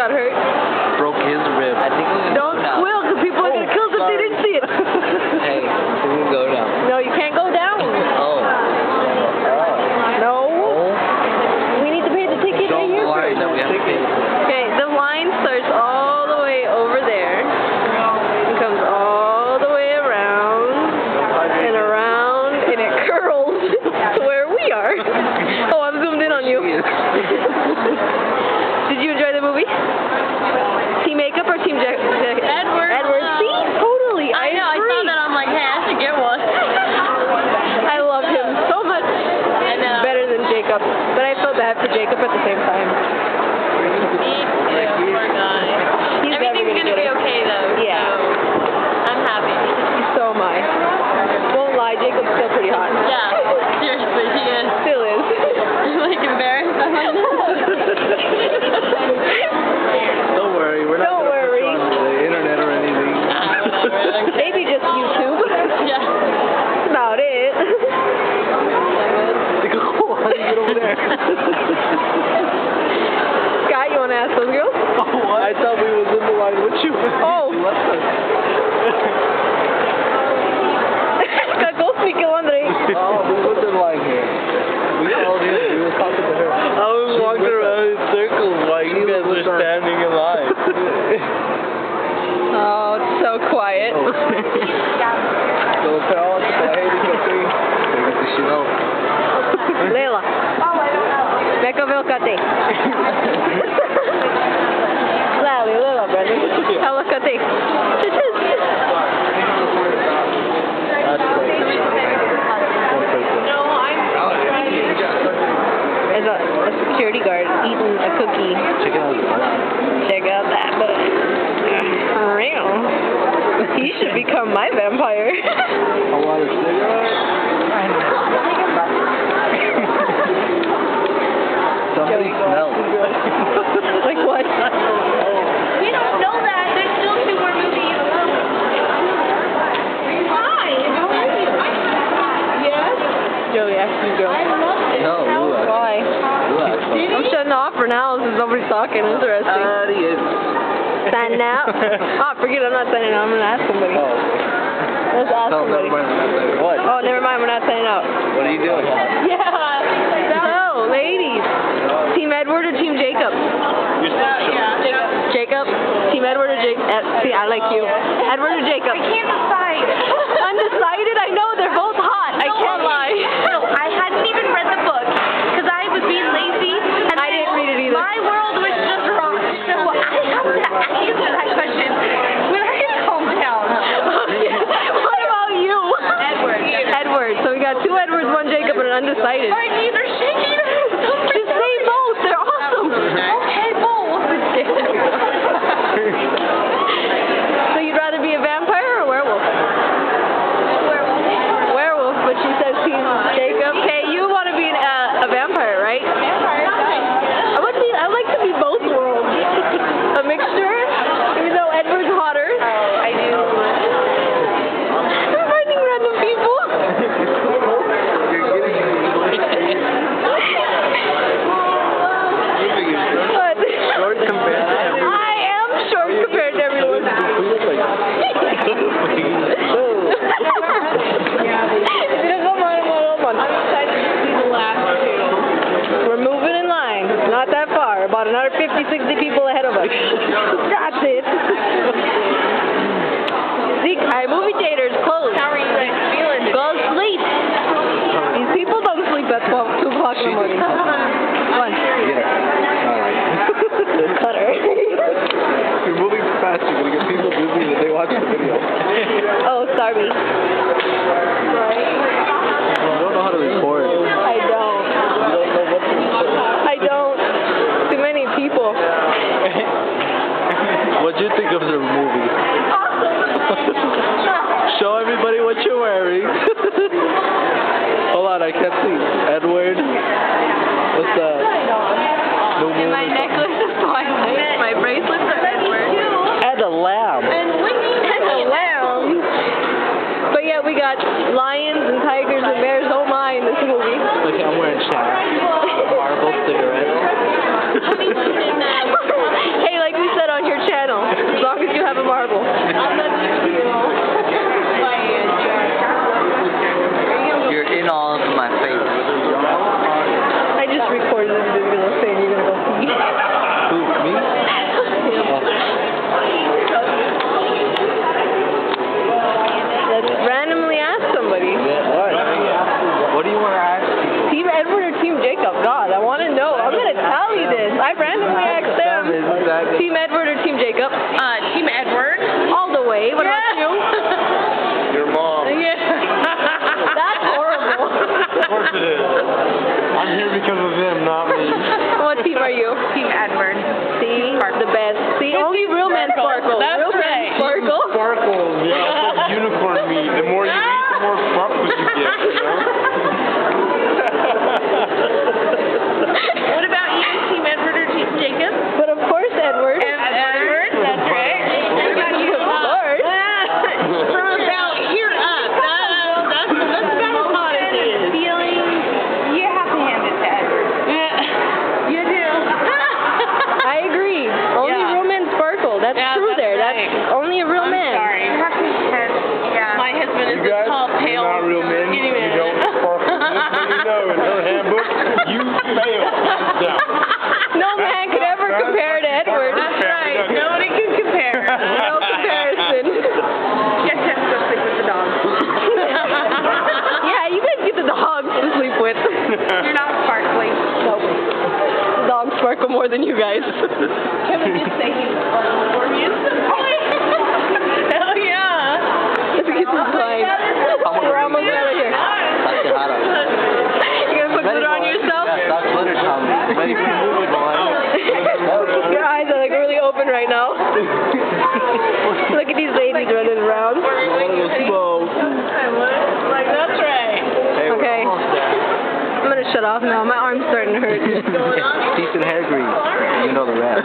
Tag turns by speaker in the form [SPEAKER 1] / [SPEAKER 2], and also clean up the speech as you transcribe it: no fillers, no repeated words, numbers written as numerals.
[SPEAKER 1] got hurt?
[SPEAKER 2] Broke his rib. I think we can
[SPEAKER 1] Don't
[SPEAKER 2] go now.
[SPEAKER 1] squeal, because people are going to kill us if they didn't see it.
[SPEAKER 2] Hey, we can go now.
[SPEAKER 1] No, you can't go down.
[SPEAKER 2] Oh.
[SPEAKER 1] No. We need to pay the ticket right here.
[SPEAKER 2] Line that we have to pay.
[SPEAKER 1] Okay, the line starts all the way over there. It comes all the way around and around, and it curls to where we are. Oh, I'm zoomed in on you. Did you enjoy the movie? Team Makeup or Team
[SPEAKER 3] Edward.
[SPEAKER 1] Edward. See? Totally.
[SPEAKER 3] I know. I saw that. I'm like, hey, I should get one.
[SPEAKER 1] I love him so much.
[SPEAKER 3] I know.
[SPEAKER 1] Better than Jacob. But I felt bad for Jacob at the same time.
[SPEAKER 3] Poor guy.
[SPEAKER 1] He's
[SPEAKER 3] Everything's
[SPEAKER 1] never
[SPEAKER 3] gonna be
[SPEAKER 1] get it.
[SPEAKER 3] okay though.
[SPEAKER 1] Yeah.
[SPEAKER 3] So I'm happy.
[SPEAKER 1] So am I. Won't lie, Jacob's still pretty hot.
[SPEAKER 3] Yeah. Seriously, he is.
[SPEAKER 1] Still is.
[SPEAKER 3] I'm like embarrassed by myself.
[SPEAKER 2] Don't worry, we're not
[SPEAKER 1] Don't
[SPEAKER 2] gonna put
[SPEAKER 1] worry.
[SPEAKER 2] you on the internet or anything.
[SPEAKER 3] Whatever.
[SPEAKER 1] Maybe just YouTube.
[SPEAKER 3] Yeah.
[SPEAKER 1] That's about it.
[SPEAKER 2] Get over there.
[SPEAKER 1] Scott, you want to ask those girls?
[SPEAKER 2] I thought we was in the line with you.
[SPEAKER 1] Oh.
[SPEAKER 2] You left us.
[SPEAKER 1] Cagou-se, Andre.
[SPEAKER 2] Oh, we was in line here. We called in. We were talking to her. I was walking around in circles while you guys were standing in line.
[SPEAKER 1] Oh, it's so quiet.
[SPEAKER 2] So, però, hey,
[SPEAKER 1] Leila. Vem cá ver o Catê. Lally, Leila, brother. Hello, Catê. There's a security guard eating a cookie.
[SPEAKER 2] Check out
[SPEAKER 1] Check out that butt. Real. He should become my vampire.
[SPEAKER 2] a lot of cigarettes. Somebody smells.
[SPEAKER 1] Like what?
[SPEAKER 3] We don't know that. There's still 2 more movies. Why? Yes.
[SPEAKER 1] Joey, ask you girl.
[SPEAKER 3] I love it.
[SPEAKER 2] No, Lua.
[SPEAKER 1] Why?
[SPEAKER 2] Lua.
[SPEAKER 1] I'm shutting off for now since nobody's talking. Interesting.
[SPEAKER 2] Adios.
[SPEAKER 1] Signing out? Oh, forget it. I'm not signing out. I'm going to ask somebody.
[SPEAKER 2] Oh.
[SPEAKER 1] Let's ask
[SPEAKER 2] Tell them
[SPEAKER 1] somebody.
[SPEAKER 2] never mind. What?
[SPEAKER 1] Oh, never mind. We're not signing out.
[SPEAKER 2] What are you doing?
[SPEAKER 3] Yeah.
[SPEAKER 1] So, ladies. Team Edward or Team Jacob?
[SPEAKER 3] Yeah.
[SPEAKER 1] Jacob? Team Edward or Jacob? See, I like you. Edward or Jacob?
[SPEAKER 3] I can't decide.
[SPEAKER 1] Undecided? I know. They're both hot. I can't lie.
[SPEAKER 3] No, I hadn't even read the book because I was being lazy. And
[SPEAKER 1] I didn't read it either.
[SPEAKER 3] My world was just rocked. So I have to answer that question when I calm down.
[SPEAKER 1] What about you?
[SPEAKER 3] Edward.
[SPEAKER 1] Edward. So we got 2 Edwards, 1 Jacob, and an undecided.
[SPEAKER 3] My knees are shaking.
[SPEAKER 1] Just say both. They're awesome.
[SPEAKER 3] Okay, both.
[SPEAKER 1] So you'd rather be a vampire or a werewolf? Werewolf, but she says Team Jacob. Okay, you want to be a vampire, right? I like to be both worlds. A mixture, even though Edward's hotter.
[SPEAKER 3] I do.
[SPEAKER 1] I'm finding random people. What?
[SPEAKER 2] Short compared to everyone.
[SPEAKER 1] I am short compared to everyone.
[SPEAKER 3] I'm excited to see the last 2.
[SPEAKER 1] We're moving in line. Not that far. About another 50, 60 people ahead of us. That's it. Zeke, movie theaters closed.
[SPEAKER 3] How are you feeling?
[SPEAKER 1] Go sleep. These people don't sleep at 2 o'clock in the morning. One. Cutter.
[SPEAKER 2] You're moving too fast. You're going to get people dizzy if they watch the video.
[SPEAKER 1] Oh, sorry.
[SPEAKER 2] You don't know how to record.
[SPEAKER 1] I don't.
[SPEAKER 2] You don't know what to record.
[SPEAKER 1] I don't. Too many people.
[SPEAKER 2] What'd you think of the movie? Show everybody what you're wearing. Hold on, I can't see. Edward. What's that? No
[SPEAKER 1] And my necklace is Twilight. My bracelets are Edward.
[SPEAKER 2] And a lamb.
[SPEAKER 1] And a lamb. But yeah, we got lions and tigers and bears. Oh my, in this movie.
[SPEAKER 2] Look, I'm wearing chaps. Marble cigarettes.
[SPEAKER 1] Hey, like Team Edward or Team Jacob?
[SPEAKER 3] Team Edward.
[SPEAKER 1] All the way. What about you?
[SPEAKER 2] Your mom.
[SPEAKER 3] Yeah.
[SPEAKER 1] That's horrible.
[SPEAKER 4] Of course it is. I'm here because of them, not me.
[SPEAKER 1] What team are you?
[SPEAKER 3] Team Edward.
[SPEAKER 1] See? The best. See, only real men sparkle.
[SPEAKER 3] That's
[SPEAKER 1] real
[SPEAKER 3] right.
[SPEAKER 1] men sparkle.
[SPEAKER 4] Sparkles, yeah. It's like unicorn meat. The more you eat, the more sparkles you get, you know?
[SPEAKER 3] What about you, Team Edward or Team Jacob?
[SPEAKER 1] But of course, Edward.
[SPEAKER 3] Edward, that's right. What about you?
[SPEAKER 1] Of course.
[SPEAKER 3] From about here up. That's about as hot as it is. Feeling, you have to hand it to Edward. You do.
[SPEAKER 1] I agree. Only
[SPEAKER 3] Yeah.
[SPEAKER 1] real men sparkle. That's
[SPEAKER 3] Yeah,
[SPEAKER 1] true
[SPEAKER 3] that's
[SPEAKER 1] there.
[SPEAKER 3] right.
[SPEAKER 1] That's only a real
[SPEAKER 3] I'm
[SPEAKER 1] man.
[SPEAKER 3] sorry. Yeah. My husband is
[SPEAKER 4] You guys,
[SPEAKER 3] a tall,
[SPEAKER 4] you're
[SPEAKER 3] pale,
[SPEAKER 4] not real men.
[SPEAKER 3] skinny man.
[SPEAKER 4] You don't sparkle. Just so you know, in her handbook, you fail. Hands down.
[SPEAKER 1] No man could ever compare to Edward.
[SPEAKER 3] That's right. Nobody can compare.
[SPEAKER 1] No comparison.
[SPEAKER 3] Yes, have to go sleep with the dog.
[SPEAKER 1] Yeah, you guys get the dogs to sleep with.
[SPEAKER 3] You're not sparkly.
[SPEAKER 1] Nope. The dogs sparkle more than you guys.
[SPEAKER 3] Kevin did say he was sparkly for me. Hell yeah.
[SPEAKER 1] Let's get this blind. We're almost out of here.
[SPEAKER 2] That's your hot out.
[SPEAKER 1] You gonna put glitter on yourself?
[SPEAKER 2] Yeah, stop glitter, Tom. Ready for the movie, boy.
[SPEAKER 1] Your eyes are like really open right now. Look at these ladies running around.
[SPEAKER 3] Like, that's right.
[SPEAKER 2] Hey, we're
[SPEAKER 1] Okay.
[SPEAKER 2] almost there.
[SPEAKER 1] I'm gonna shut off now. My arm's starting to hurt.
[SPEAKER 2] Decent hair grease. You know the rest.